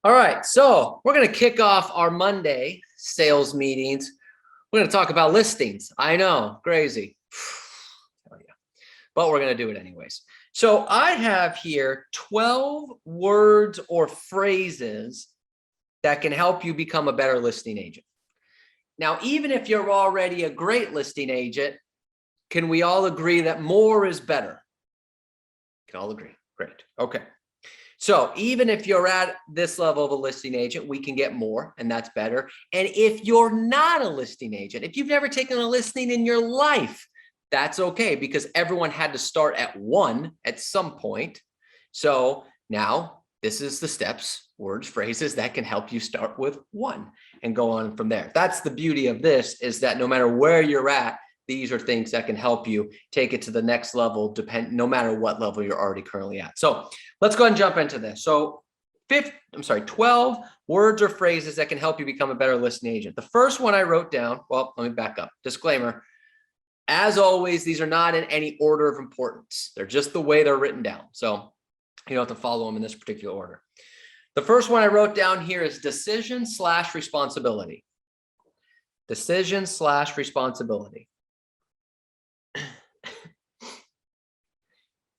All right, so we're going to kick off our Monday sales meetings. We're going to talk about listings. I know, crazy. But we're going to do it anyways. So I have here 12 words or phrases that can help you become a better listing agent. Now, even if you're already a great listing agent, can we all agree that more is better? Can all agree? Great. Okay. So even if you're at this level of a listing agent, we can get more, and that's better. And if you're not a listing agent, if you've never taken a listing in your life, that's okay, because everyone had to start at 1 at some point. So now this is the steps, words, phrases that can help you start with 1 and go on from there. That's the beauty of this, is that no matter where you're at, these are things that can help you take it to the next level, no matter what level you're already currently at. So let's go ahead and jump into this. So 12 words or phrases that can help you become a better listing agent. The first one I wrote down, well, let me back up. Disclaimer, as always, these are not in any order of importance. They're just the way they're written down. So you don't have to follow them in this particular order. The first one I wrote down here is decision/responsibility. Decision/responsibility.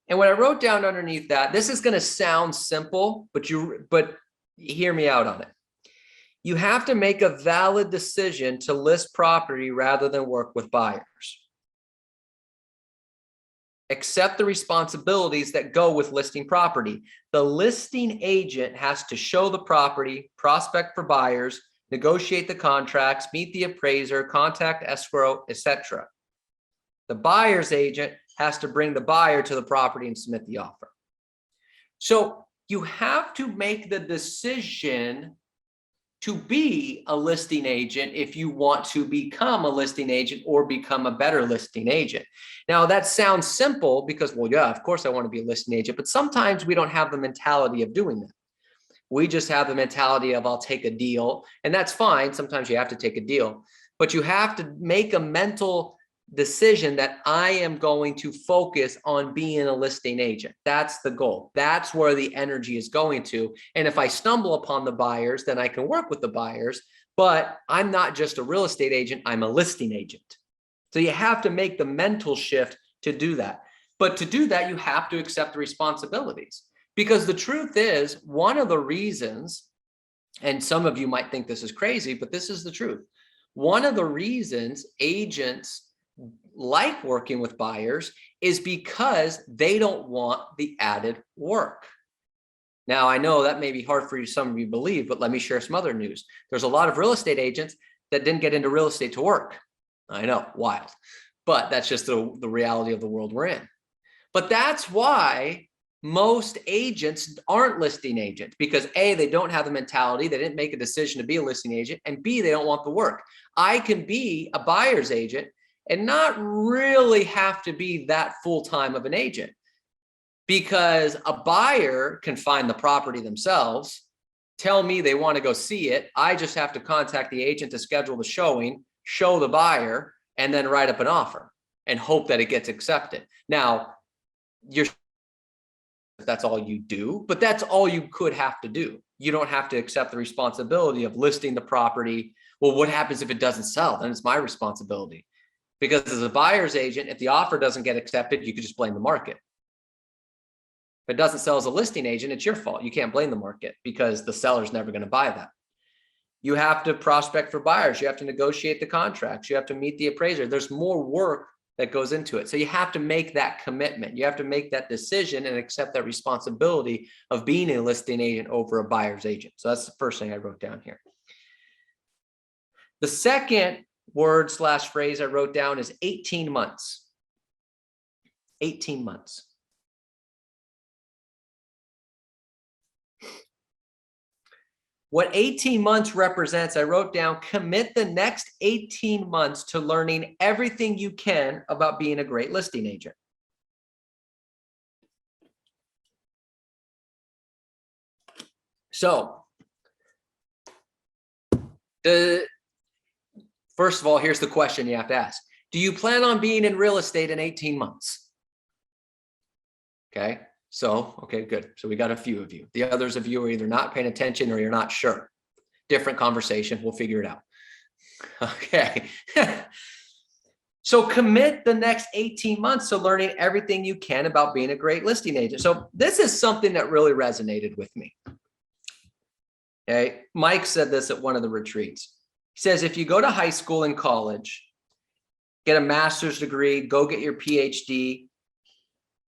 And what I wrote down underneath that, this is going to sound simple, but hear me out on it. You have to make a valid decision to list property rather than work with buyers. Accept the responsibilities that go with listing property. The listing agent has to show the property, prospect for buyers, negotiate the contracts, meet the appraiser, contact escrow, etc. The buyer's agent has to bring the buyer to the property and submit the offer. So you have to make the decision to be a listing agent if you want to become a listing agent or become a better listing agent. Now that sounds simple because, well, yeah, of course I want to be a listing agent, but sometimes we don't have the mentality of doing that. We just have the mentality of I'll take a deal, and that's fine. Sometimes you have to take a deal, but you have to make a mental decision that I am going to focus on being a listing agent. That's the goal. That's where the energy is going to. And if I stumble upon the buyers, then I can work with the buyers, but I'm not just a real estate agent, I'm a listing agent. So you have to make the mental shift to do that. But to do that, you have to accept the responsibilities, because the truth is, one of the reasons, and some of you might think this is crazy, but this is the truth. One of the reasons agents like working with buyers is because they don't want the added work. Now, I know that may be hard for you, some of you believe, but let me share some other news. There's a lot of real estate agents that didn't get into real estate to work. I know, wild, but that's just the reality of the world we're in. But that's why most agents aren't listing agents, because A, they don't have the mentality, they didn't make a decision to be a listing agent, and B, they don't want the work. I can be a buyer's agent and not really have to be that full-time of an agent, because a buyer can find the property themselves, tell me they want to go see it. I just have to contact the agent to schedule the showing, show the buyer, and then write up an offer and hope that it gets accepted. Now, that's all you do, but that's all you could have to do. You don't have to accept the responsibility of listing the property. Well, what happens if it doesn't sell? Then it's my responsibility. Because as a buyer's agent, if the offer doesn't get accepted, you could just blame the market. If it doesn't sell as a listing agent, it's your fault. You can't blame the market because the seller's never going to buy that. You have to prospect for buyers. You have to negotiate the contracts. You have to meet the appraiser. There's more work that goes into it. So you have to make that commitment. You have to make that decision and accept that responsibility of being a listing agent over a buyer's agent. So that's the first thing I wrote down here. The second word/phrase I wrote down is 18 months. 18 months. What 18 months represents, I wrote down, commit the next 18 months to learning everything you can about being a great listing agent. So, first of all, here's the question you have to ask. Do you plan on being in real estate in 18 months? Okay, So, okay, good. So we got a few of you. The others of you are either not paying attention or you're not sure. Different conversation. We'll figure it out. Okay. So commit the next 18 months to learning everything you can about being a great listing agent. So this is something that really resonated with me. Okay. Mike said this at one of the retreats. He says, if you go to high school and college, get a master's degree, go get your PhD,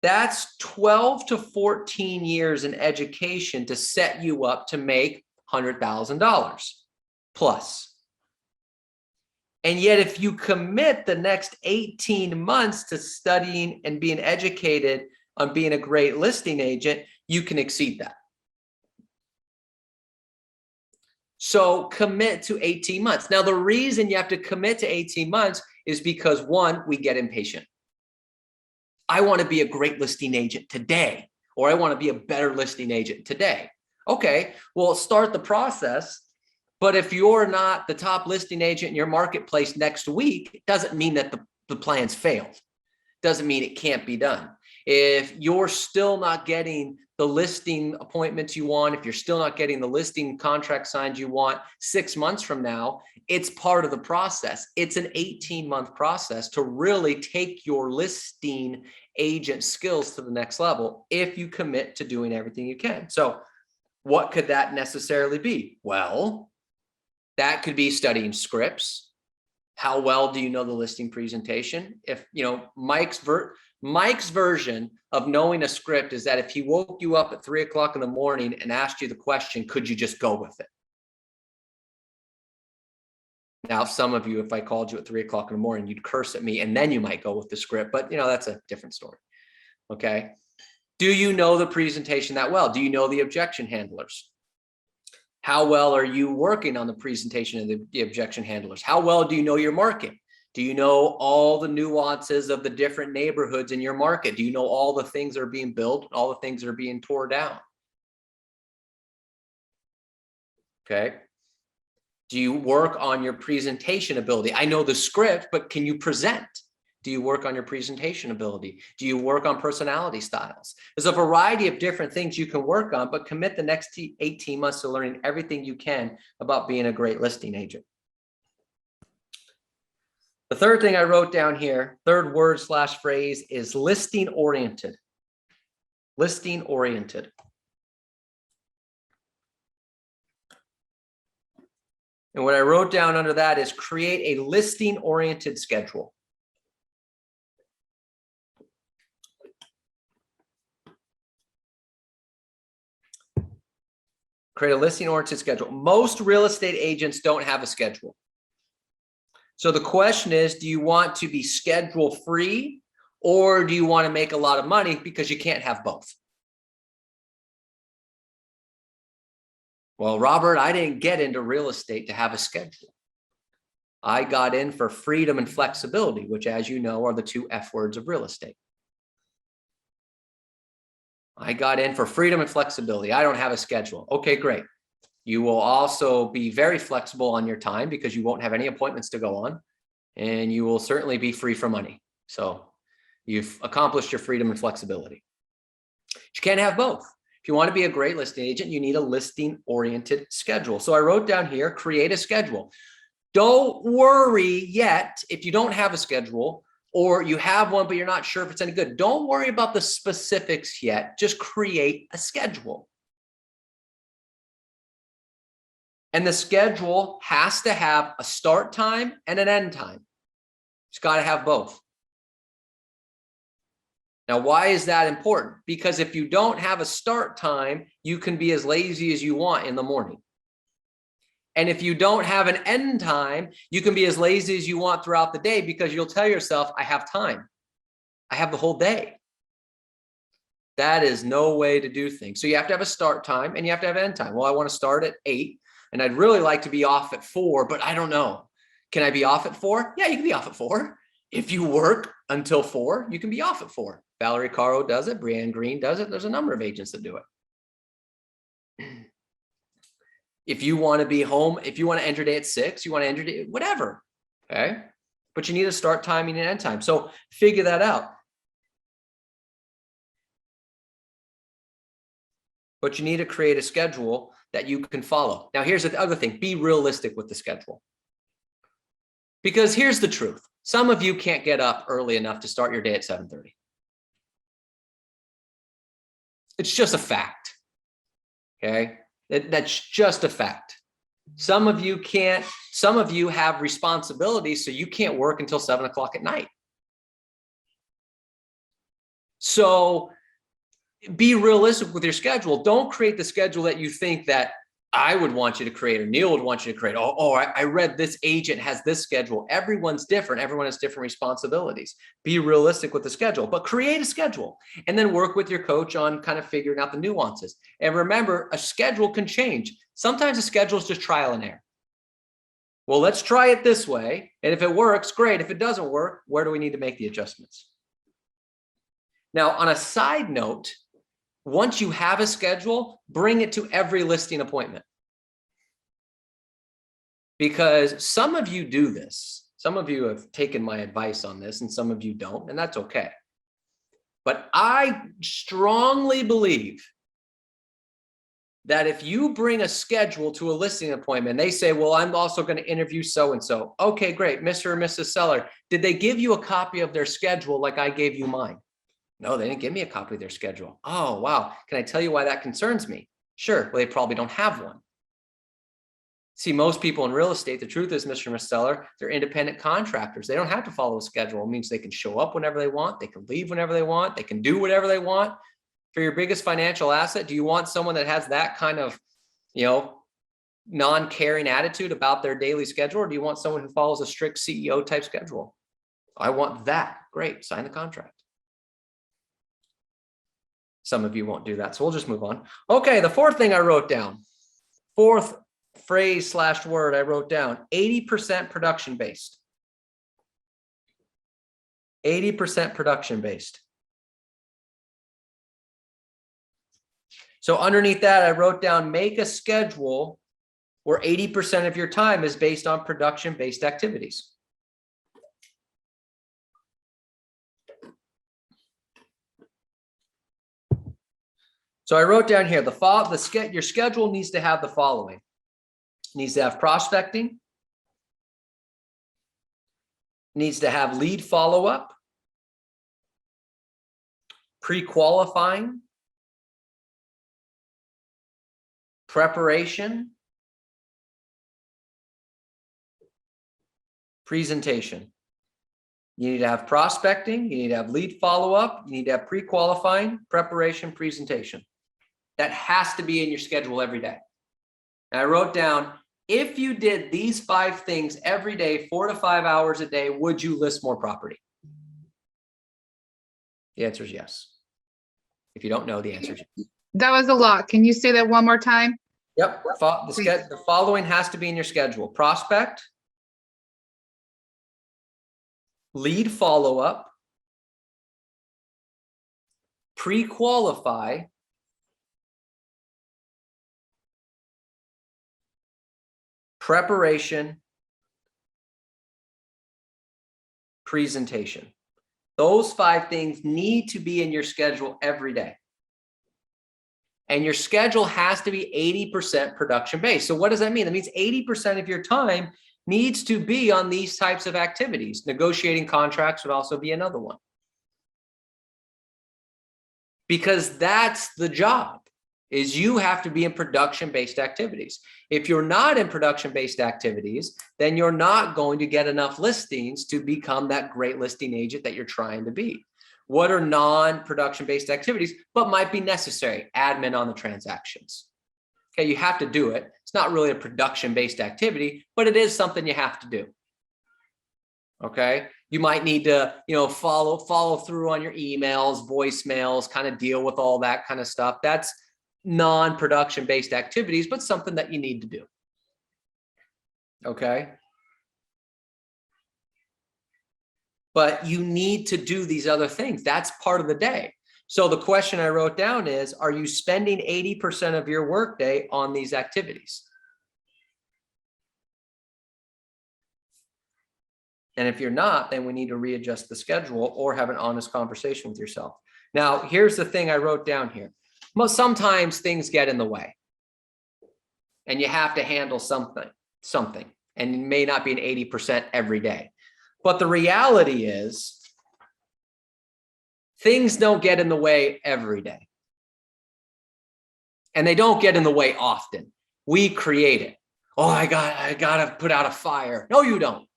that's 12 to 14 years in education to set you up to make $100,000 plus. And yet, if you commit the next 18 months to studying and being educated on being a great listing agent, you can exceed that. So commit to 18 months. Now, the reason you have to commit to 18 months is because, one, we get impatient. I want to be a great listing agent today, or I want to be a better listing agent today. Okay, well, start the process. But if you're not the top listing agent in your marketplace next week, it doesn't mean that the plan's failed. Doesn't mean it can't be done. If you're still not getting the listing appointments you want, if you're still not getting the listing contract signed you want 6 months from now, it's part of the process. It's an 18-month process to really take your listing agent skills to the next level if you commit to doing everything you can. So what could that necessarily be? Well, that could be studying scripts. How well do you know the listing presentation? If, you know, Mike's version of knowing a script is that if he woke you up at 3 o'clock in the morning and asked you the question, could you just go with it? Now, some of you, if I called you at 3 o'clock in the morning, you'd curse at me and then you might go with the script, but you know, that's a different story. Okay. Do you know the presentation that well? Do you know the objection handlers? How well are you working on the presentation of the objection handlers? How well do you know your market? Do you know all the nuances of the different neighborhoods in your market? Do you know all the things that are being built, all the things that are being torn down? Okay. Do you work on your presentation ability? I know the script, but can you present? Do you work on your presentation ability? Do you work on personality styles? There's a variety of different things you can work on, but commit the next 18 months to learning everything you can about being a great listing agent. The third thing I wrote down here, third word / phrase, is listing oriented. Listing oriented. And what I wrote down under that is create a listing oriented schedule. Create a listing oriented schedule. Most real estate agents don't have a schedule. So the question is, do you want to be schedule free or do you want to make a lot of money? Because you can't have both. Well, Robert, I didn't get into real estate to have a schedule. I got in for freedom and flexibility, which, as you know, are the two F words of real estate. I got in for freedom and flexibility. I don't have a schedule. Okay, great. You will also be very flexible on your time because you won't have any appointments to go on, and you will certainly be free from money. So you've accomplished your freedom and flexibility. You can't have both. If you want to be a great listing agent, you need a listing oriented schedule. So I wrote down here, create a schedule. Don't worry yet if you don't have a schedule, or you have one, but you're not sure if it's any good. Don't worry about the specifics yet. Just create a schedule. And the schedule has to have a start time and an end time. It's got to have both. Now, why is that important? Because if you don't have a start time, you can be as lazy as you want in the morning. And if you don't have an end time, you can be as lazy as you want throughout the day because you'll tell yourself, I have time. I have the whole day. That is no way to do things. So you have to have a start time and you have to have an end time. Well, I want to start at 8 and I'd really like to be off at 4, but I don't know. Can I be off at 4? Yeah, you can be off at 4. If you work until 4, you can be off at 4. Valerie Caro does it. Brianne Green does it. There's a number of agents that do it. If you want to be home, if you want to end your day at 6, you want to end your day, whatever. Okay. But you need a start time and an end time. So figure that out. but you need to create a schedule that you can follow. Now, here's the other thing. Be realistic with the schedule. Because here's the truth. Some of you can't get up early enough to start your day at 7:30. It's just a fact. Okay? That's just a fact. Some of you can't, some of you have responsibilities, so you can't work until 7 o'clock at night. So be realistic with your schedule. Don't create the schedule that you think that I would want you to create or Neil would want you to create. I read this agent has this schedule. Everyone's different. Everyone has different responsibilities. Be realistic with the schedule, but create a schedule and then work with your coach on kind of figuring out the nuances. And remember, a schedule can change. Sometimes a schedule is just trial and error. Well, let's try it this way. And if it works, great. If it doesn't work, where do we need to make the adjustments? Now, on a side note, once you have a schedule, bring it to every listing appointment. Because some of you do this. Some of you have taken my advice on this and some of you don't, and that's okay. But I strongly believe that if you bring a schedule to a listing appointment, they say, well, I'm also going to interview so-and-so. Okay, great. Mr. or Mrs. Seller, did they give you a copy of their schedule like I gave you mine? No, they didn't give me a copy of their schedule. Oh, wow. Can I tell you why that concerns me? Sure. Well, they probably don't have one. See, most people in real estate, the truth is, Mr. and Ms. Seller, they're independent contractors. They don't have to follow a schedule. It means they can show up whenever they want. They can leave whenever they want. They can do whatever they want. For your biggest financial asset, do you want someone that has that kind of, non-caring attitude about their daily schedule? Or do you want someone who follows a strict CEO type schedule? I want that. Great. Sign the contract. Some of you won't do that. So we'll just move on. Okay. The fourth thing I wrote down, fourth phrase / word I wrote down, 80% production based. 80% production based. So underneath that, I wrote down, make a schedule where 80% of your time is based on production based activities. So I wrote down here, your schedule needs to have the following. It needs to have prospecting, needs to have lead follow-up, pre-qualifying, preparation, presentation. You need to have prospecting, you need to have lead follow-up, you need to have pre-qualifying, preparation, presentation. That has to be in your schedule every day. And I wrote down, if you did these 5 things every day, 4 to 5 hours a day, would you list more property? The answer is yes. If you don't know, the answer is yes. That was a lot. Can you say that one more time? Yep. The following has to be in your schedule. Prospect, lead follow-up, pre-qualify, preparation, presentation. Those 5 things need to be in your schedule every day. And your schedule has to be 80% production based. So what does that mean? That means 80% of your time needs to be on these types of activities. Negotiating contracts would also be another one. Because that's the job, is you have to be in production-based activities. If you're not in production-based activities, then you're not going to get enough listings to become that great listing agent that you're trying to be. What are non-production-based activities, but might be necessary? Admin on the transactions. Okay, you have to do it. It's not really a production-based activity, but it is something you have to do. Okay, you might need to, follow through on your emails, voicemails, kind of deal with all that kind of stuff. That's non-production based activities, but something that you need to do. Okay. But you need to do these other things. That's part of the day. So the question I wrote down is, are you spending 80% of your workday on these activities? And if you're not, then we need to readjust the schedule or have an honest conversation with yourself. Now, here's the thing I wrote down here. sometimes things get in the way and you have to handle something, and it may not be an 80% every day. But the reality is things don't get in the way every day. And they don't get in the way often. We create it. Oh, I gotta put out a fire. No, you don't.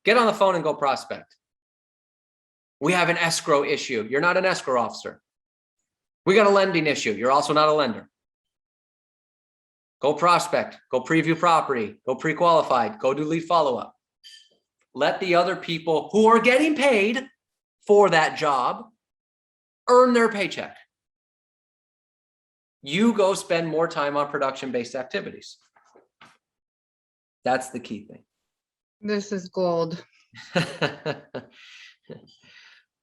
Get on the phone and go prospect. We have an escrow issue. You're not an escrow officer. We got a lending issue. You're also not a lender. Go prospect, go preview property, go pre-qualified, go do lead follow-up. Let the other people who are getting paid for that job earn their paycheck. You go spend more time on production-based activities. That's the key thing. This is gold.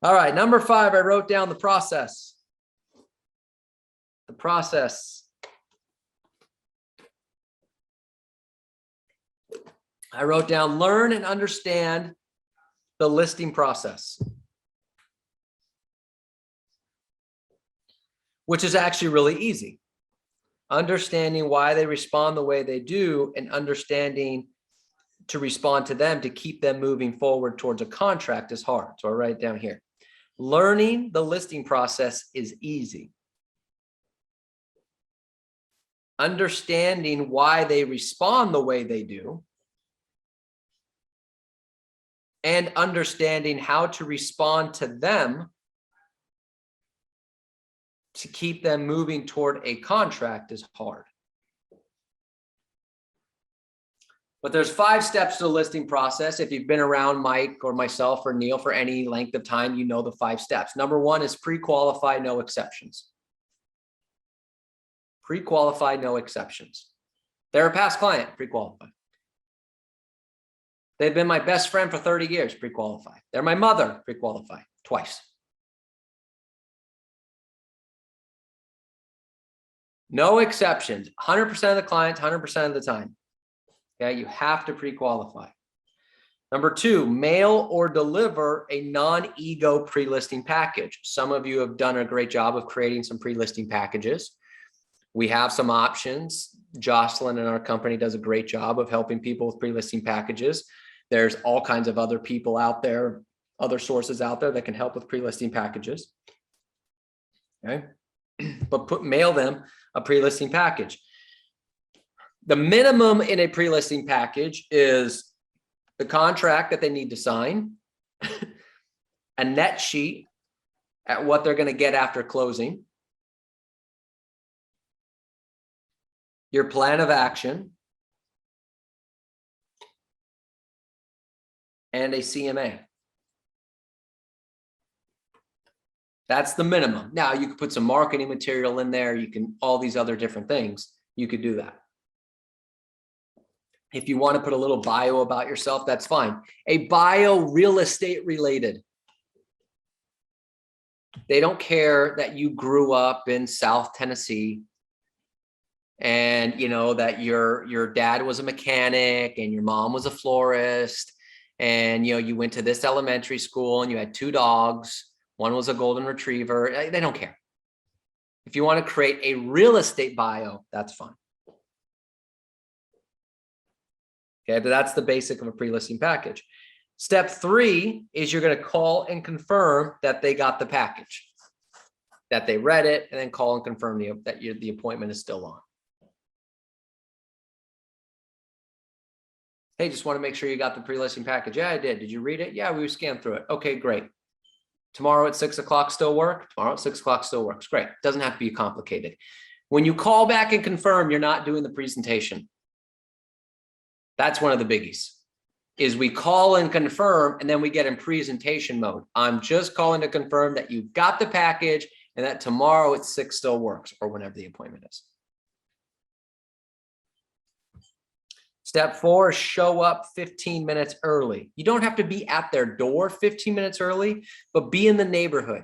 All right, number 5, I wrote down the process. The process. I wrote down learn and understand the listing process, which is actually really easy. Understanding why they respond the way they do and understanding to respond to them to keep them moving forward towards a contract is hard. So I write it down here. Learning the listing process is easy. Understanding why they respond the way they do and understanding how to respond to them to keep them moving toward a contract is hard. But there's 5 steps to the listing process. If you've been around Mike or myself or Neil for any length of time, you know the 5 steps. Number 1 is pre-qualify, no exceptions. Pre-qualify, no exceptions. They're a past client, pre-qualify. They've been my best friend for 30 years, pre-qualify. They're my mother, pre-qualify, twice. No exceptions, 100% of the clients, 100% of the time. Okay, you have to pre-qualify. Number 2, mail or deliver a non-ego pre-listing package. Some of you have done a great job of creating some pre-listing packages. We have some options. Jocelyn in our company does a great job of helping people with pre-listing packages. There's all kinds of other people out there, other sources out there that can help with pre-listing packages. Okay, but mail them a pre-listing package. The minimum in a pre-listing package is the contract that they need to sign, a net sheet at what they're going to get after closing, your plan of action, and a CMA. That's the minimum. Now you could put some marketing material in there. You can, all these other different things, you could do that. If you want to put a little bio about yourself, that's fine. A bio real estate related. They don't care that you grew up in South Tennessee and you know that your dad was a mechanic and your mom was a florist and you know you went to this elementary school and you had 2 dogs. One was a golden retriever. They don't care. If you want to create a real estate bio, that's fine. Okay, but that's the basic of a pre-listing package. Step 3 is you're going to call and confirm that they got the package, that they read it, and then call and confirm that the appointment is still on. Hey, just want to make sure you got the pre-listing package. Yeah, I did. Did you read it? Yeah, we scanned through it. Okay, great. Tomorrow at 6 o'clock still work? Tomorrow at 6 o'clock still works. Great. Doesn't have to be complicated. When you call back and confirm, you're not doing the presentation. That's one of the biggies, is we call and confirm, and then we get in presentation mode. I'm just calling to confirm that you got the package and that tomorrow at 6 still works, or whenever the appointment is. Step 4 is show up 15 minutes early. You don't have to be at their door 15 minutes early, but be in the neighborhood,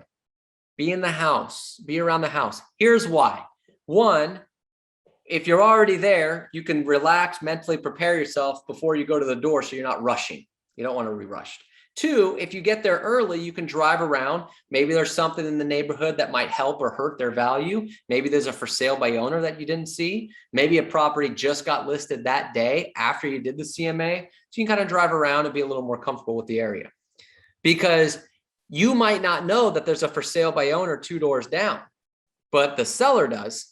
be in the house, be around the house. Here's why. 1, if you're already there, you can relax, mentally prepare yourself before you go to the door so you're not rushing. You don't want to be rushed. 2, if you get there early, you can drive around. Maybe there's something in the neighborhood that might help or hurt their value. Maybe there's a for sale by owner that you didn't see. Maybe a property just got listed that day after you did the CMA. So you can kind of drive around and be a little more comfortable with the area. Because you might not know that there's a for sale by owner 2 doors down, but the seller does.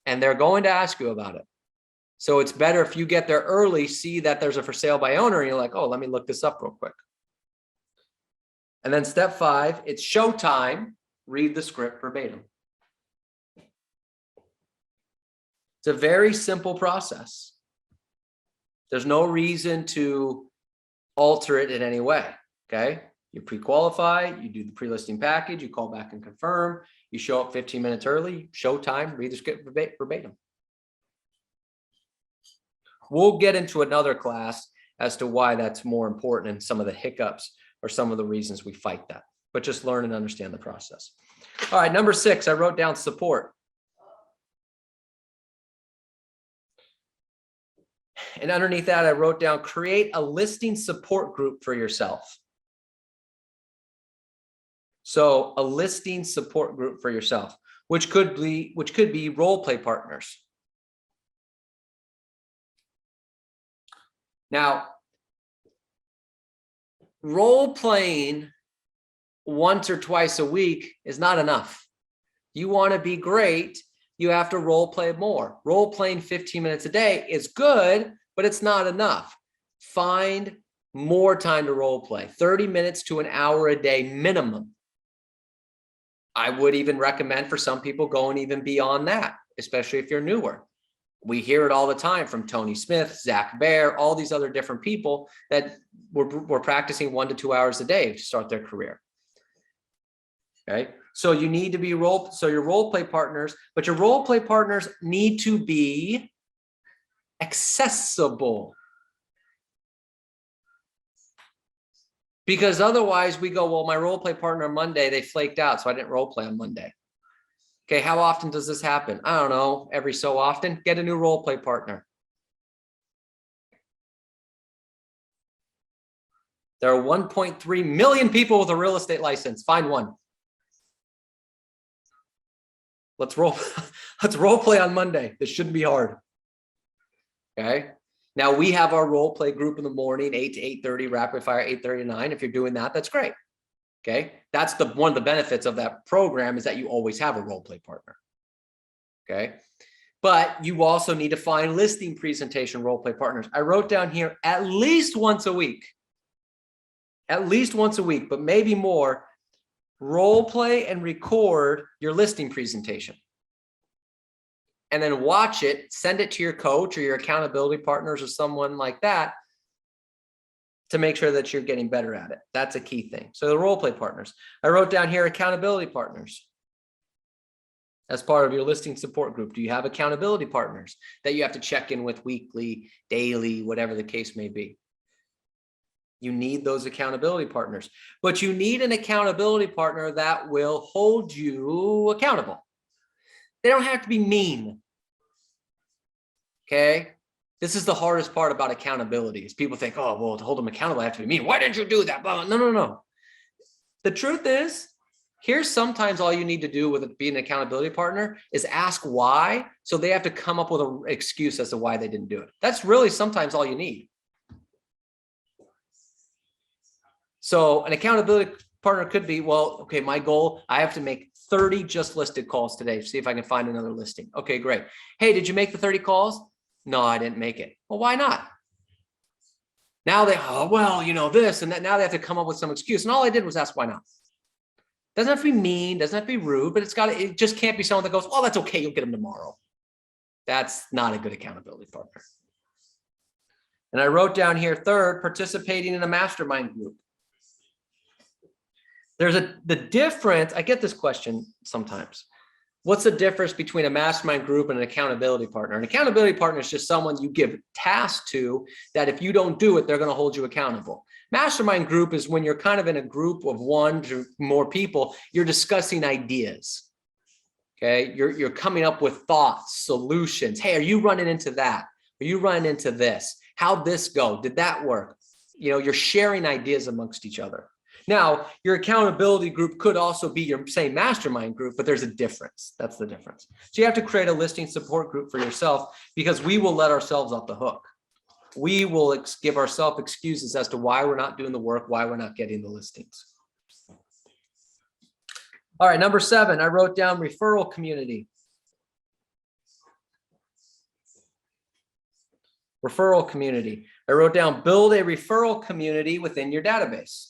And they're going to ask you about it. So it's better if you get there early, see that there's a for sale by owner, and you're like, oh, let me look this up real quick. And then step 5, it's showtime. Read the script verbatim. It's a very simple process. There's no reason to alter it in any way, okay? You pre-qualify, you do the pre-listing package, you call back and confirm, you show up 15 minutes early, showtime, read the script verbatim. We'll get into another class as to why that's more important and some of the hiccups or some of the reasons we fight that, but just learn and understand the process. All right, number 6, I wrote down support. And underneath that, I wrote down create a listing support group for yourself. So a listing support group for yourself, which could be role play partners. Now, role playing once or twice a week is not enough. You want to be great, you have to role play more. Role playing 15 minutes a day is good, but it's not enough. Find more time to role play, 30 minutes to an hour a day minimum. I would even recommend for some people going even beyond that, especially if you're newer. We hear it all the time from Tony Smith, Zach Baer, all these other different people that were practicing 1 to 2 hours a day to start their career. Okay, so you need to be your role play partners, but your role play partners need to be accessible. Because otherwise we go, well, my role play partner on Monday, they flaked out, so I didn't role play on Monday. Okay, how often does this happen? I don't know, every so often. Get a new role play partner. There are 1.3 million people with a real estate license. Find one. Let's role play on Monday. This shouldn't be hard. Okay. Now we have our role play group in the morning, 8 to 8:30, rapid fire 8:30 to 9. If you're doing that, that's great. Okay. That's one of the benefits of that program is that you always have a role play partner. Okay. But you also need to find listing presentation role play partners. I wrote down here at least once a week. At least once a week, but maybe more. Role play and record your listing presentation. And then watch it, send it to your coach or your accountability partners or someone like that to make sure that you're getting better at it. That's a key thing. So the role play partners. I wrote down here accountability partners. As part of your listing support group, do you have accountability partners that you have to check in with weekly, daily, whatever the case may be? You need those accountability partners, but you need an accountability partner that will hold you accountable. They don't have to be mean. Okay. This is the hardest part about accountability is people think, oh, well, to hold them accountable, I have to be mean. Why didn't you do that? No, no, no. The truth is, here's sometimes all you need to do with being an accountability partner is ask why. So they have to come up with an excuse as to why they didn't do it. That's really sometimes all you need. So an accountability partner could be, well, okay, my goal, I have to make 30 just listed calls today. See if I can find another listing. Okay, great. Hey, did you make the 30 calls? No, I didn't make it. Well, why not? Now they, oh, well, you know, this and that. Now they have to come up with some excuse. And all I did was ask why not. Doesn't have to be mean, doesn't have to be rude, but it just can't be someone that goes, well, that's okay, you'll get them tomorrow. That's not a good accountability partner. And I wrote down here, third, participating in a mastermind group. There's the difference. I get this question sometimes. What's the difference between a mastermind group and an accountability partner? An accountability partner is just someone you give tasks to that if you don't do it, they're going to hold you accountable. Mastermind group is when you're kind of in a group of 1 to more people, you're discussing ideas. Okay. You're coming up with thoughts, solutions. Hey, are you running into that? Are you running into this? How'd this go? Did that work? you're sharing ideas amongst each other. Now, your accountability group could also be your same mastermind group, but there's a difference. That's the difference. So you have to create a listing support group for yourself, because we will let ourselves off the hook. We will give ourselves excuses as to why we're not doing the work, why we're not getting the listings. All right, number 7, I wrote down referral community. Referral community. I wrote down build a referral community within your database.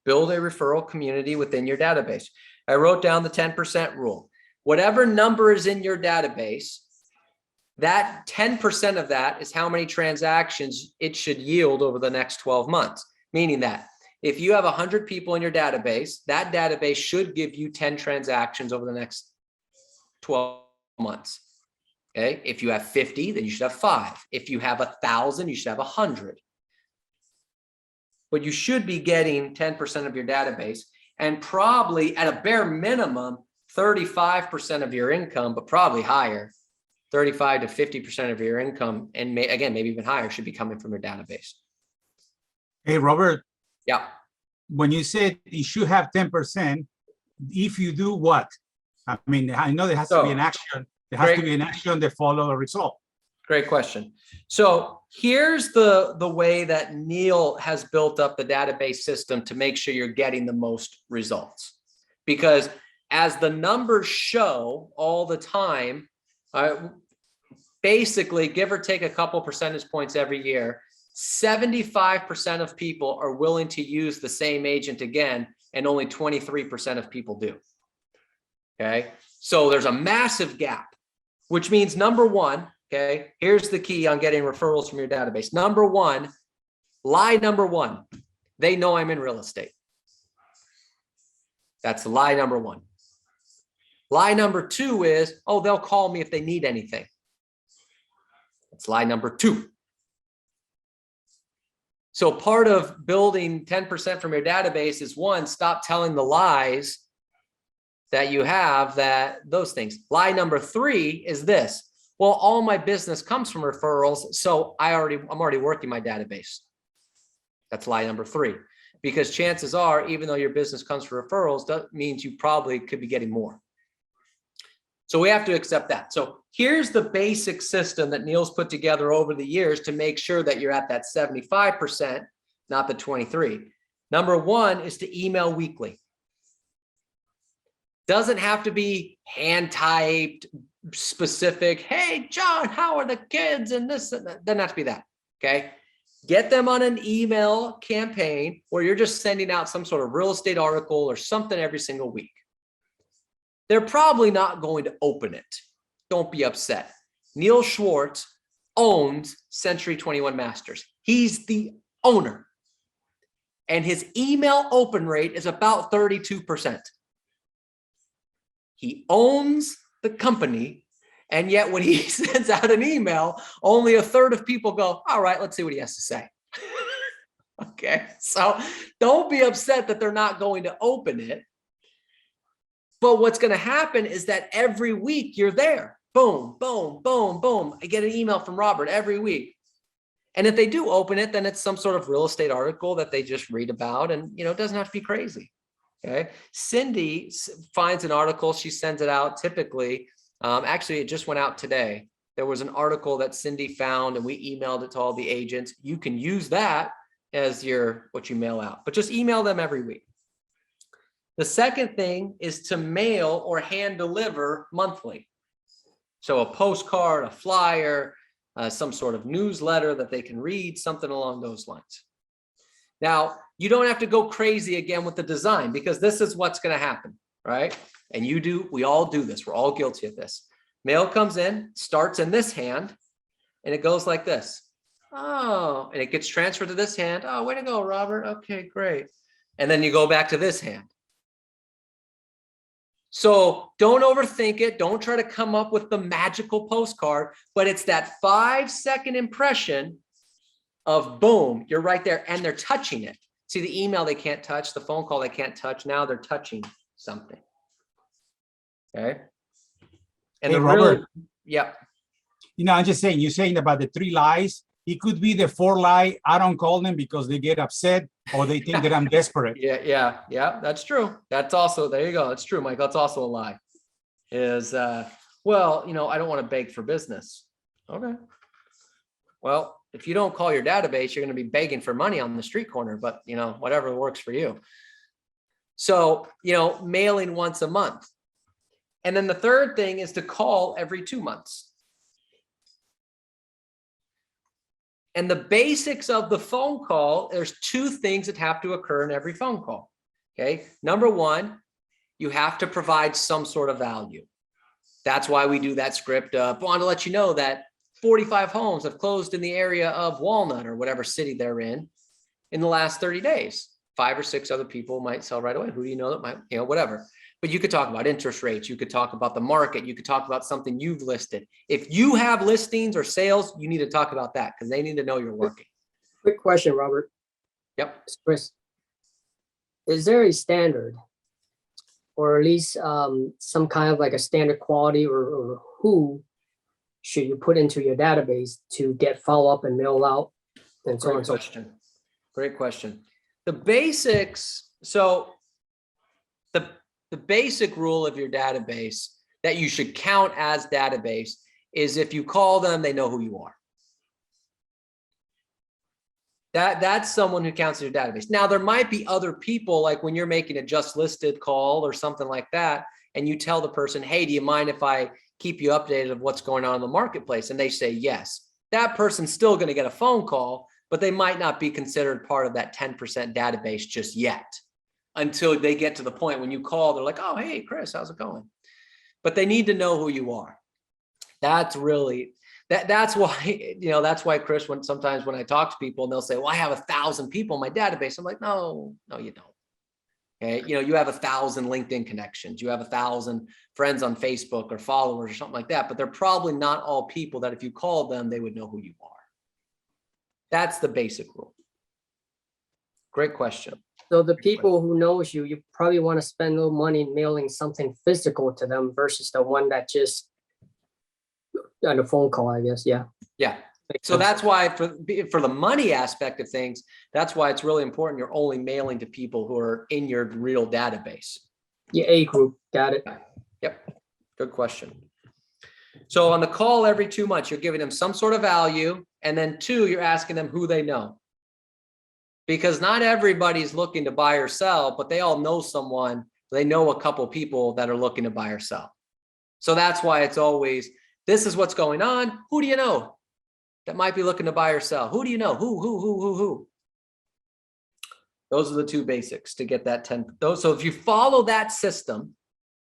Build a referral community within your database. I wrote down the 10% rule. Whatever number is in your database, that 10% of that is how many transactions it should yield over the next 12 months. Meaning that if you have 100 people in your database, that database should give you 10 transactions over the next 12 months. Okay. If you have 50, then you should have 5. If you have 1,000, you should have 100. But you should be getting 10% of your database, and probably at a bare minimum, 35% of your income, but probably higher, 35 to 50% of your income, and again, maybe even higher, should be coming from your database. Hey, Robert. Yeah. When you said you should have 10%, if you do what? I mean, I know there has to be an action. There has to be an action that follows a result. Great question. So here's the way that Neil has built up the database system to make sure you're getting the most results. Because as the numbers show all the time, basically give or take a couple percentage points every year, 75% of people are willing to use the same agent again, and only 23% of people do. Okay. So there's a massive gap, which means number one, okay, here's the key on getting referrals from your database. Number one, lie number one, they know I'm in real estate. That's lie number one. Lie number 2 is, oh, they'll call me if they need anything. That's lie number 2. So part of building 10% from your database is, 1, stop telling the lies that you have, those things. Lie number 3 is this. Well, all my business comes from referrals, so I'm already working my database. That's lie number 3, because chances are, even though your business comes from referrals, that means you probably could be getting more. So we have to accept that. So here's the basic system that Neil's put together over the years to make sure that you're at that 75%, not the 23. Number 1 is to email weekly. Doesn't have to be hand typed, specific. Hey, John, how are the kids? And this, and that. Doesn't have to be that. Okay. Get them on an email campaign where you're just sending out some sort of real estate article or something every single week. They're probably not going to open it. Don't be upset. Neil Schwartz owns Century 21 Masters. He's the owner. And his email open rate is about 32%. He owns the company, and yet when he sends out an email, only a third of people go, all right, let's see what he has to say. Okay, so don't be upset that they're not going to open it. But what's going to happen is that every week you're there. Boom, boom, boom, boom. I get an email from Robert every week. And if they do open it, then it's some sort of real estate article that they just read about. And, it doesn't have to be crazy. Okay. Cindy finds an article. She sends it out typically. Actually, it just went out today. There was an article that Cindy found and we emailed it to all the agents. You can use that as what you mail out, but just email them every week. The second thing is to mail or hand deliver monthly. So a postcard, a flyer, some sort of newsletter that they can read, something along those lines. Now, you don't have to go crazy again with the design, because this is what's going to happen, right? And we all do this. We're all guilty of this. Mail comes in, starts in this hand, and it goes like this. Oh, and it gets transferred to this hand. Oh, way to go, Robert. Okay, great. And then you go back to this hand. So don't overthink it. Don't try to come up with the magical postcard, but it's that 5-second impression of boom, you're right there, and they're touching it. See, the email they can't touch, the phone call they can't touch. Now they're touching something. Okay. And hey, Robert. Yep. I'm just saying, you're saying about the 3 lies. It could be the 4 lie. I don't call them because they get upset or they think that I'm desperate. Yeah, that's true. That's also, there you go. That's true, Mike. That's also a lie. Is, well, I don't want to beg for business. Okay. Well, if you don't call your database, you're going to be begging for money on the street corner, but whatever works for you. So, mailing once a month. And then the third thing is to call every 2 months. And the basics of the phone call, there's 2 things that have to occur in every phone call. Okay. Number one, you have to provide some sort of value. That's why we do that script. Want to let you know that 45 homes have closed in the area of Walnut or whatever city they're in the last 30 days. 5 or 6 other people might sell right away. Who do you know that might, whatever. But you could talk about interest rates. You could talk about the market. You could talk about something you've listed. If you have listings or sales, you need to talk about that because they need to know you're working. Quick question, Robert. Yep. Chris, is there a standard or at least some kind of like a standard quality or who should you put into your database to get follow-up and mail out and so on and so forth? Great question. The basics. So the basic rule of your database that you should count as database is if you call them, they know who you are. That's someone who counts in your database. Now, there might be other people, like when you're making a just listed call or something like that, and you tell the person, hey, do you mind if I keep you updated of what's going on in the marketplace? And they say yes. That person's still going to get a phone call, but they might not be considered part of that 10% database just yet until they get to the point when you call, they're like, oh, hey, Chris, how's it going? But they need to know who you are. That's really, that's why, that's why, Chris, sometimes when I talk to people and they'll say, well, I have 1,000 people in my database. I'm like, no, you don't. Okay. You have 1,000 LinkedIn connections. You have 1,000 friends on Facebook or followers or something like that, but they're probably not all people that if you called them, they would know who you are. That's the basic rule. Great question. So the people who knows you, you probably want to spend a little money mailing something physical to them versus the one that just on a phone call, I guess. Yeah. Yeah. So that's why for the money aspect of things, that's why it's really important you're only mailing to people who are in your real database. Yeah, A group. Got it. Yep. Good question. So on the call every 2 months, you're giving them some sort of value. And then 2, you're asking them who they know. Because not everybody's looking to buy or sell, but they all know someone. They know a couple people that are looking to buy or sell. So that's why it's always, this is what's going on. Who do you know that might be looking to buy or sell? Who do you know? Who? Those are the 2 basics to get that 10. So if you follow that system,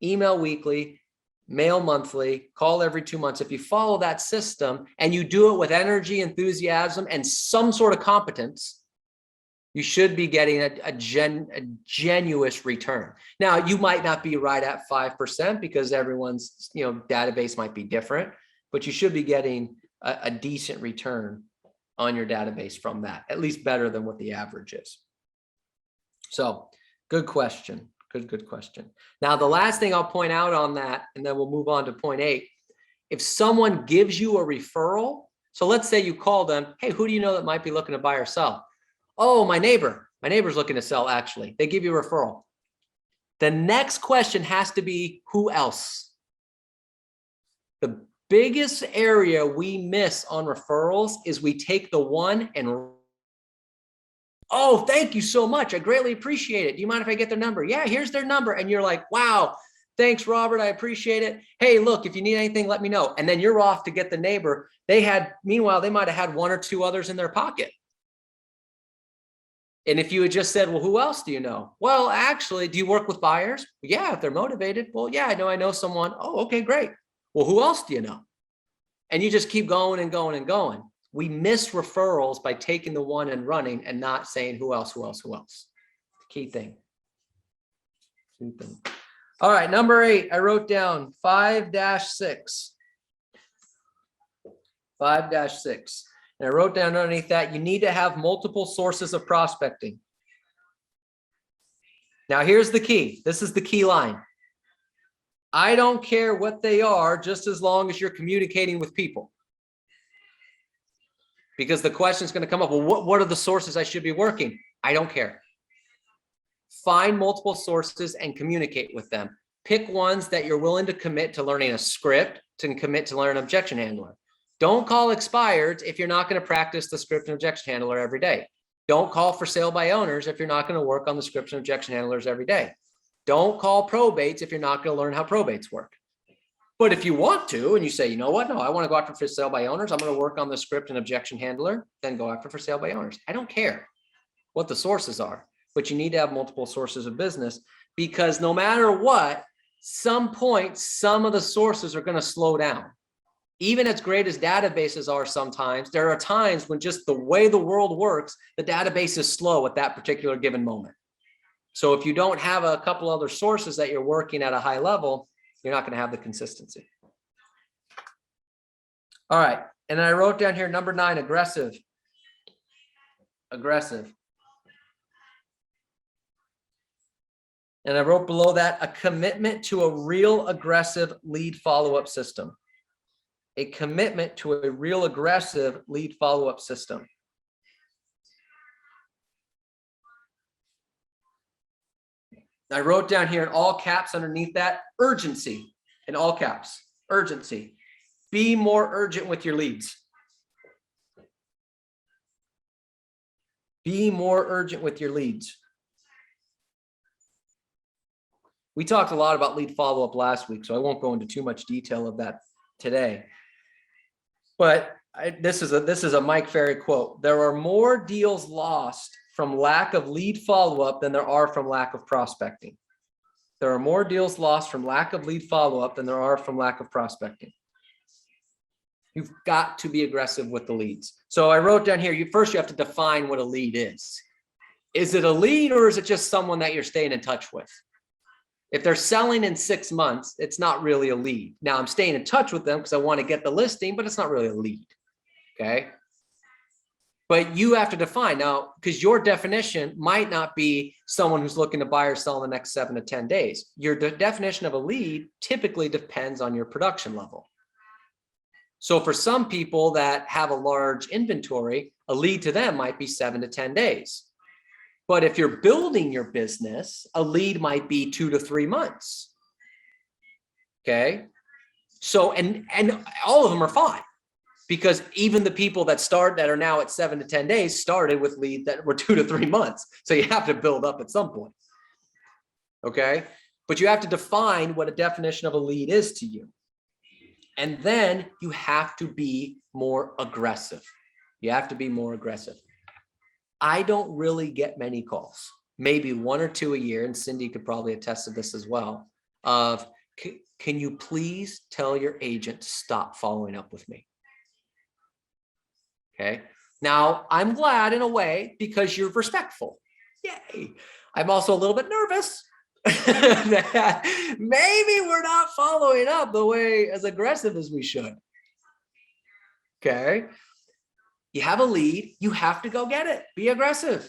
email weekly, mail monthly, call every 2 months. If you follow that system and you do it with energy, enthusiasm, and some sort of competence, you should be getting a genuine return. Now, you might not be right at 5% because everyone's database might be different, but you should be getting a decent return on your database from that, at least better than what the average is. So good question. Good question. Now, the last thing I'll point out on that, and then we'll move on to point 8. If someone gives you a referral, so let's say you call them, hey, who do you know that might be looking to buy or sell? Oh, my neighbor's looking to sell, actually. They give you a referral. The next question has to be, who else? The biggest area we miss on referrals is we take the one and, oh, thank you so much. I greatly appreciate it. Do you mind if I get their number? Yeah, here's their number. And you're like, wow, thanks, Robert. I appreciate it. Hey, look, if you need anything, let me know. And then you're off to get the neighbor. Meanwhile, they might've had 1 or 2 others in their pocket. And if you had just said, well, who else do you know? Well, actually, do you work with buyers? Yeah, if they're motivated. Well, yeah, I know someone. Oh, okay, great. Well, who else do you know? And you just keep going and going and going. We miss referrals by taking the one and running and not saying who else. Key thing. All right, number 8, I wrote down 5-6. 5-6. And I wrote down underneath that, you need to have multiple sources of prospecting. Now, here's the key. This is the key line. I don't care what they are, just as long as you're communicating with people. Because the question is going to come up, well, what are the sources I should be working? I don't care. Find multiple sources and communicate with them. Pick ones that you're willing to commit to learning a script, to commit to learn an objection handler. Don't call expireds if you're not going to practice the script and objection handler every day. Don't call for sale by owners if you're not going to work on the scripts and objection handlers every day. Don't call probates if you're not going to learn how probates work. But if you want to, and you say, you know what, no, I want to go after for sale by owners, I'm going to work on the script and objection handler, then go after for sale by owners. I don't care what the sources are, but you need to have multiple sources of business, because no matter what, some point, some of the sources are going to slow down. Even as great as databases are sometimes, there are times when just the way the world works, the database is slow at that particular given moment. So if you don't have a couple other sources that you're working at a high level, you're not going to have the consistency. All right. And then I wrote down here, number 9, aggressive. Aggressive. And I wrote below that, a commitment to a real aggressive lead follow-up system. A commitment to a real aggressive lead follow-up system. I wrote down here in all caps underneath that, urgency, in all caps, urgency. Be more urgent with your leads. Be more urgent with your leads. We talked a lot about lead follow-up last week, so I won't go into too much detail of that today. But this is a Mike Ferry quote. There are more deals lost from lack of lead follow-up than there are from lack of prospecting. There are more deals lost from lack of lead follow-up than there are from lack of prospecting. You've got to be aggressive with the leads. So I wrote down here, first you have to define what a lead is. Is it a lead, or is it just someone that you're staying in touch with? If they're selling in 6 months, it's not really a lead. Now I'm staying in touch with them because I want to get the listing, but it's not really a lead. Okay. But you have to define now, because your definition might not be someone who's looking to buy or sell in the next 7 to 10 days. Your definition of a lead typically depends on your production level. So for some people that have a large inventory, a lead to them might be 7 to 10 days. But if you're building your business, a lead might be 2 to 3 months. Okay. So, and all of them are fine, because even the people that are now at 7 to 10 days started with leads that were 2 to 3 months. So you have to build up at some point. Okay. But you have to define what a definition of a lead is to you. And then you have to be more aggressive. You have to be more aggressive. I don't really get many calls, maybe 1 or 2 a year, and Cindy could probably attest to this as well, of can you please tell your agent to stop following up with me? Okay. Now I'm glad in a way because you're respectful. Yay. I'm also a little bit nervous that maybe we're not following up the way as aggressive as we should. Okay. You have a lead, you have to go get it. Be aggressive.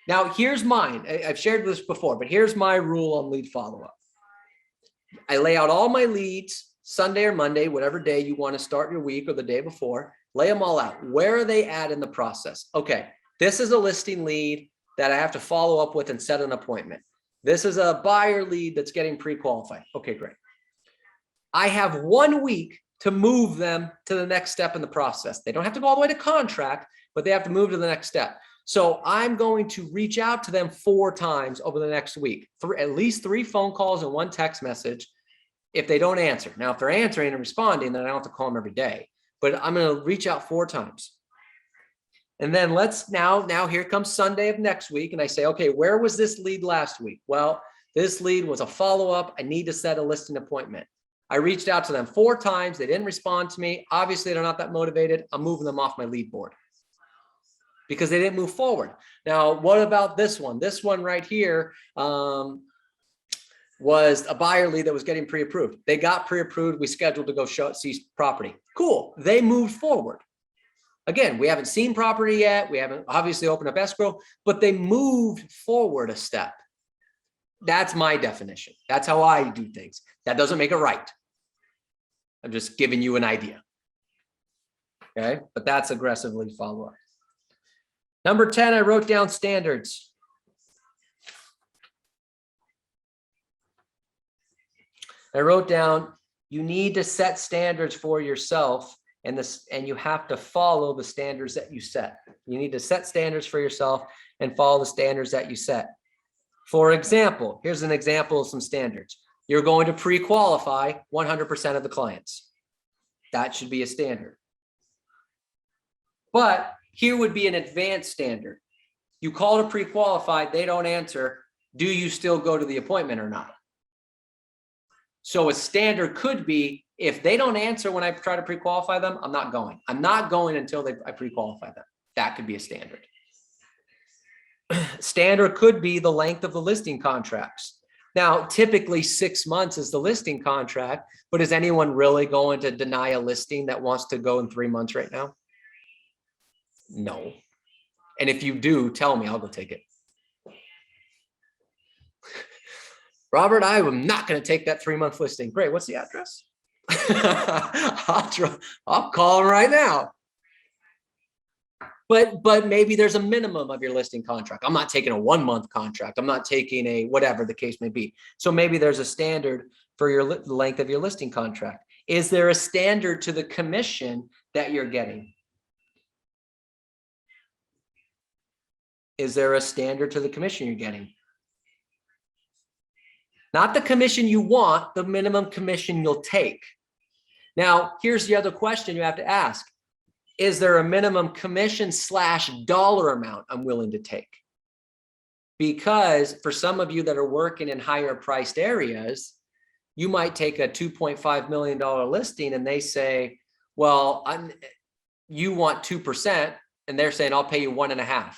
Now, here's mine. I've shared this before, but here's my rule on lead follow-up. I lay out all my leads, Sunday or Monday, whatever day you want to start your week or the day before, lay them all out. Where are they at in the process? Okay, this is a listing lead that I have to follow up with and set an appointment. This is a buyer lead that's getting pre-qualified. Okay, great. I have 1 week to move them to the next step in the process. They don't have to go all the way to contract, but they have to move to the next step. So I'm going to reach out to them 4 times over the next week, at least 3 phone calls and 1 text message if they don't answer. Now, if they're answering and responding, then I don't have to call them every day, but I'm going to reach out 4 times. And then now here comes Sunday of next week. And I say, okay, where was this lead last week? Well, this lead was a follow-up. I need to set a listing appointment. I reached out to them 4 times. They didn't respond to me. Obviously, they're not that motivated. I'm moving them off my lead board because they didn't move forward. Now, what about this one? This one right here was a buyer lead that was getting pre-approved. They got pre-approved. We scheduled to go see property. Cool. They moved forward. Again, we haven't seen property yet. We haven't obviously opened up escrow, but they moved forward a step. That's my definition. That's how I do things. That doesn't make it right. I'm just giving you an idea. Okay, but that's aggressively follow up. Number 10, I wrote down standards. I wrote down, you need to set standards for yourself, and you have to follow the standards that you set. You need to set standards for yourself and follow the standards that you set. For example, here's an example of some standards. You're going to pre-qualify 100% of the clients. That should be a standard. But here would be an advanced standard. You call to pre-qualified, they don't answer. Do you still go to the appointment or not? So a standard could be, if they don't answer when I try to pre-qualify them, I'm not going. I'm not going until I pre-qualify them. That could be a standard. Standard could be the length of the listing contracts. Now, typically 6 months is the listing contract, but is anyone really going to deny a listing that wants to go in 3 months right now? No. And if you do, tell me, I'll go take it. Robert, I am not going to take that 3-month listing. Great. What's the address? I'll call him right now. But maybe there's a minimum of your listing contract. I'm not taking a 1-month contract. I'm not taking a whatever the case may be. So maybe there's a standard for your length of your listing contract. Is there a standard to the commission that you're getting? Is there a standard to the commission you're getting? Not the commission you want, the minimum commission you'll take. Now, here's the other question you have to ask. Is there a minimum commission / dollar amount I'm willing to take? Because for some of you that are working in higher priced areas, you might take a $2.5 million listing and they say, well, you want 2%, and they're saying, I'll pay you 1.5.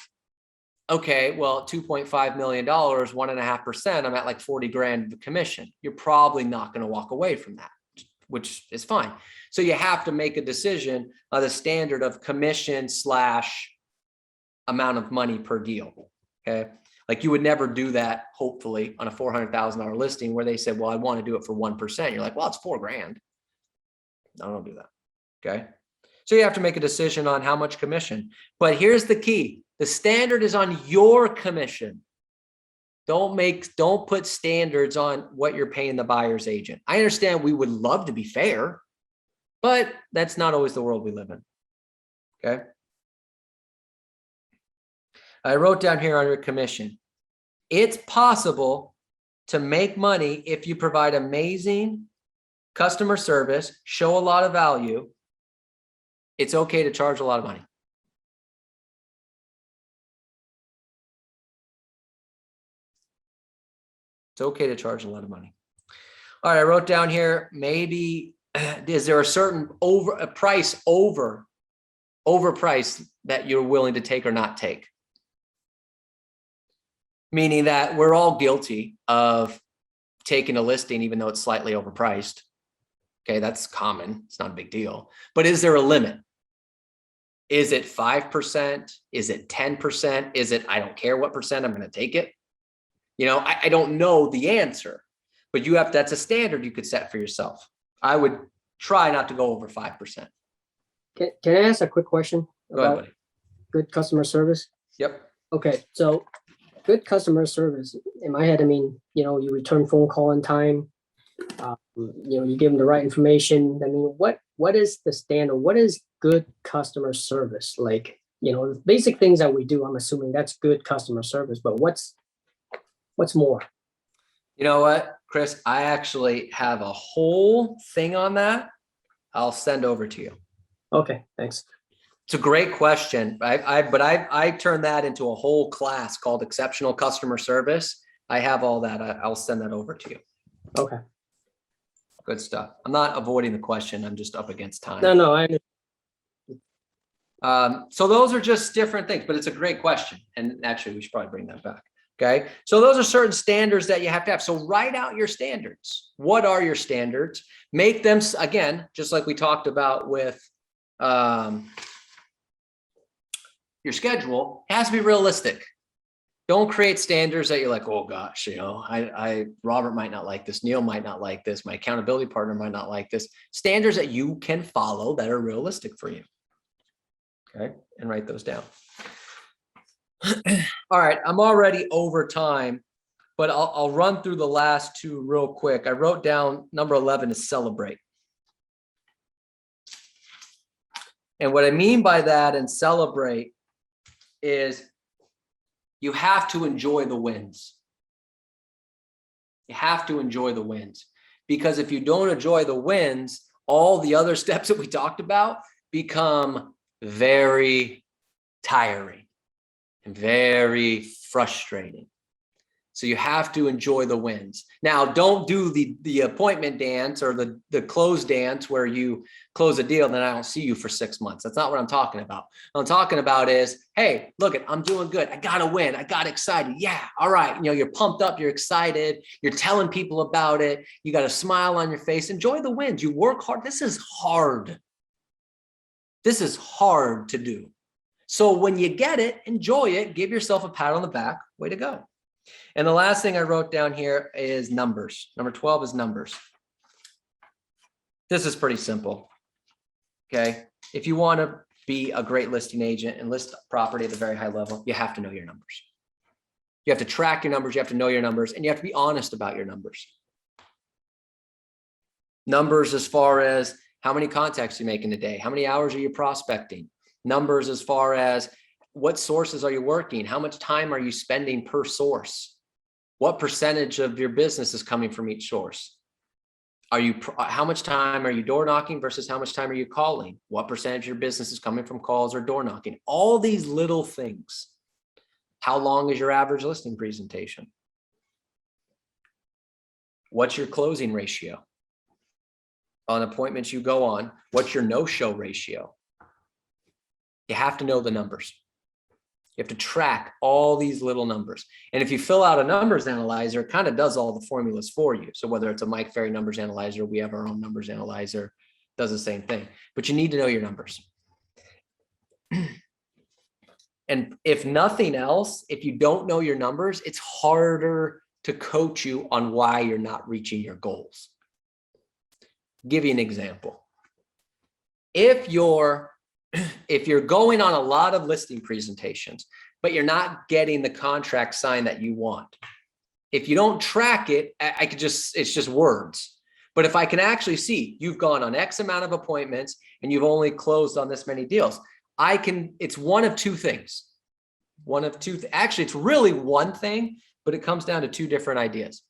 Okay, well, $2.5 million, 1.5%, I'm at like 40 grand of commission. You're probably not going to walk away from that, which is fine. So you have to make a decision of the standard of commission / amount of money per deal. Okay, like you would never do that, hopefully, on a $400,000 listing where they said, well, I want to do it for 1%. You're like, well, it's 4 grand. No, don't do that. Okay, so you have to make a decision on how much commission. But here's the key. The standard is on your commission. Don't put standards on what you're paying the buyer's agent. I understand we would love to be fair, but that's not always the world we live in. Okay. I wrote down here under commission. It's possible to make money if you provide amazing customer service, show a lot of value. It's okay to charge a lot of money. It's okay to charge a lot of money. All right, I wrote down here, maybe, is there a certain price that you're willing to take or not take? Meaning that we're all guilty of taking a listing even though it's slightly overpriced. Okay, that's common. It's not a big deal. But is there a limit? Is it 5%? Is it 10%? Is it, I don't care what percent, I'm going to take it? You know, I don't know the answer, but that's a standard you could set for yourself. I would try not to go over 5%. Can I ask a quick question Go ahead, about buddy. good customer service? Yep. Okay, so good customer service, in my head, I mean, you know, you return phone call in time, you know, you give them the right information. I mean, what is the standard? What is good customer service? Like, you know, the basic things that we do, I'm assuming that's good customer service, but what's more? You know what, Chris, I actually have a whole thing on that. I'll send over to you. Okay, thanks. It's a great question. I turned that into a whole class called exceptional customer service. I have all that. I'll send that over to you. Okay. Good stuff. I'm not avoiding the question. I'm just up against time. No, I So those are just different things, but it's a great question. And actually, we should probably bring that back. Okay. So those are certain standards that you have to have. So write out your standards. What are your standards? Make them, again, just like we talked about with your schedule, it has to be realistic. Don't create standards that you're like, oh gosh, you know, Robert might not like this. Neil might not like this. My accountability partner might not like this. Standards that you can follow that are realistic for you. Okay, and write those down. All right, I'm already over time, but I'll run through the last two real quick. I wrote down number 11 is celebrate. And what I mean by that and celebrate is you have to enjoy the wins. You have to enjoy the wins, because if you don't enjoy the wins, all the other steps that we talked about become very tiring and very frustrating. So you have to enjoy the wins. Now, don't do the appointment dance or the close dance where you close a deal and then I don't see you for 6 months. That's not what I'm talking about. What I'm talking about is, hey, look, I'm doing good. I got to win. I got excited. Yeah. All right. You know, you're pumped up. You're excited. You're telling people about it. You got a smile on your face. Enjoy the wins. You work hard. This is hard. This is hard to do. So when you get it, enjoy it. Give yourself a pat on the back. Way to go. And the last thing I wrote down here is numbers. Number 12 is numbers. This is pretty simple. Okay. If you want to be a great listing agent and list property at a very high level, you have to know your numbers. You have to track your numbers. You have to know your numbers, and you have to be honest about your numbers. Numbers as far as how many contacts you make in a day, how many hours are you prospecting? Numbers as far as what sources are you working? How much time are you spending per source? What percentage of your business is coming from each source? How much time are you door knocking versus how much time are you calling? What percentage of your business is coming from calls or door knocking? All these little things. How long is your average listing presentation? What's your closing ratio on appointments you go on? What's your no-show ratio? You have to know the numbers. You have to track all these little numbers. And if you fill out a numbers analyzer, it kind of does all the formulas for you. So whether it's a Mike Ferry numbers analyzer, we have our own numbers analyzer, does the same thing. But you need to know your numbers. And if nothing else, if you don't know your numbers, it's harder to coach you on why you're not reaching your goals. Give you an example. If you're going on a lot of listing presentations, but you're not getting the contract signed that you want, if you don't track it, it's just words. But if I can actually see you've gone on X amount of appointments and you've only closed on this many deals, it's one of two things. Actually, it's really one thing, but it comes down to two different ideas.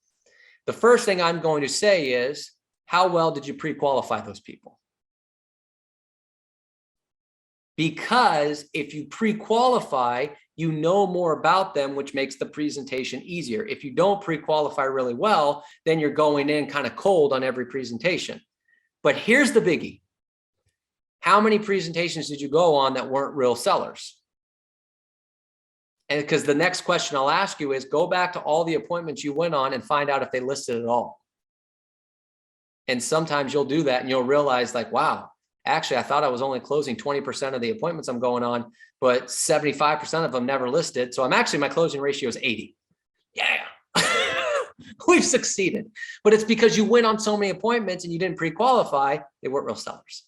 The first thing I'm going to say is, how well did you pre-qualify those people? Because if you pre-qualify, you know more about them, which makes the presentation easier. If you don't pre-qualify really well, then you're going in kind of cold on every presentation. But here's the biggie. How many presentations did you go on that weren't real sellers? And because the next question I'll ask you is, go back to all the appointments you went on and find out if they listed at all. And sometimes you'll do that and you'll realize, like, wow, actually, I thought I was only closing 20% of the appointments I'm going on, but 75% of them never listed. So my closing ratio is 80. Yeah, we've succeeded. But it's because you went on so many appointments and you didn't pre-qualify, they weren't real sellers.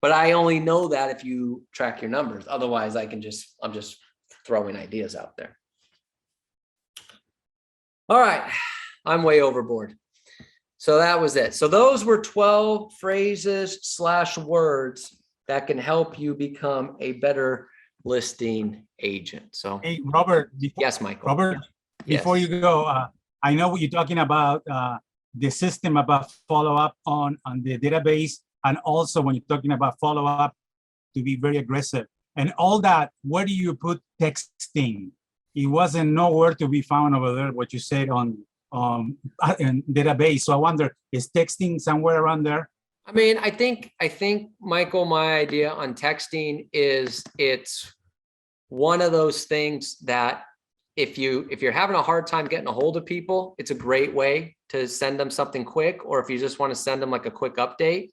But I only know that if you track your numbers. Otherwise, I'm just throwing ideas out there. All right, I'm way overboard. So that was it. So those were 12 phrases / words that can help you become a better listing agent. So, Hey, Robert. Yes, Michael. Robert, Yes. before you go, I know what you're talking about, the system about follow-up on the database, and also when you're talking about follow-up to be very aggressive and all that. Where do you put texting? It wasn't nowhere to be found over there, what you said on database. So I wonder, is texting somewhere around there? I mean, I think, Michael, my idea on texting is it's one of those things that if you're having a hard time getting a hold of people, it's a great way to send them something quick, or if you just want to send them like a quick update.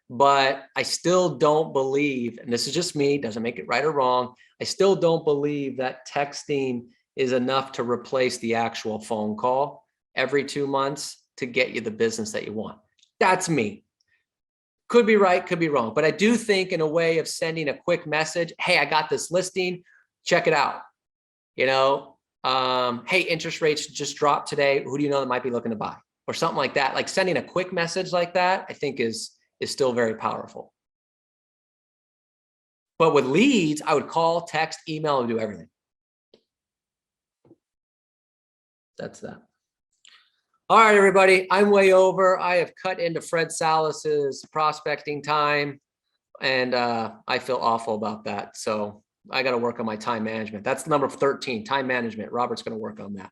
But I still don't believe, and this is just me, doesn't make it right or wrong, I still don't believe that texting is enough to replace the actual phone call every 2 months to get you the business that you want. That's me. Could be right, could be wrong, but I do think in a way of sending a quick message, hey, I got this listing, check it out. You know, hey, interest rates just dropped today. Who do you know that might be looking to buy? Or something like that. Like sending a quick message like that, I think is still very powerful. But with leads, I would call, text, email, and do everything. That's that. All right, everybody, I'm way over. I have cut into Fred Salas's prospecting time, and I feel awful about that. So I got to work on my time management. That's number 13, time management. Robert's going to work on that.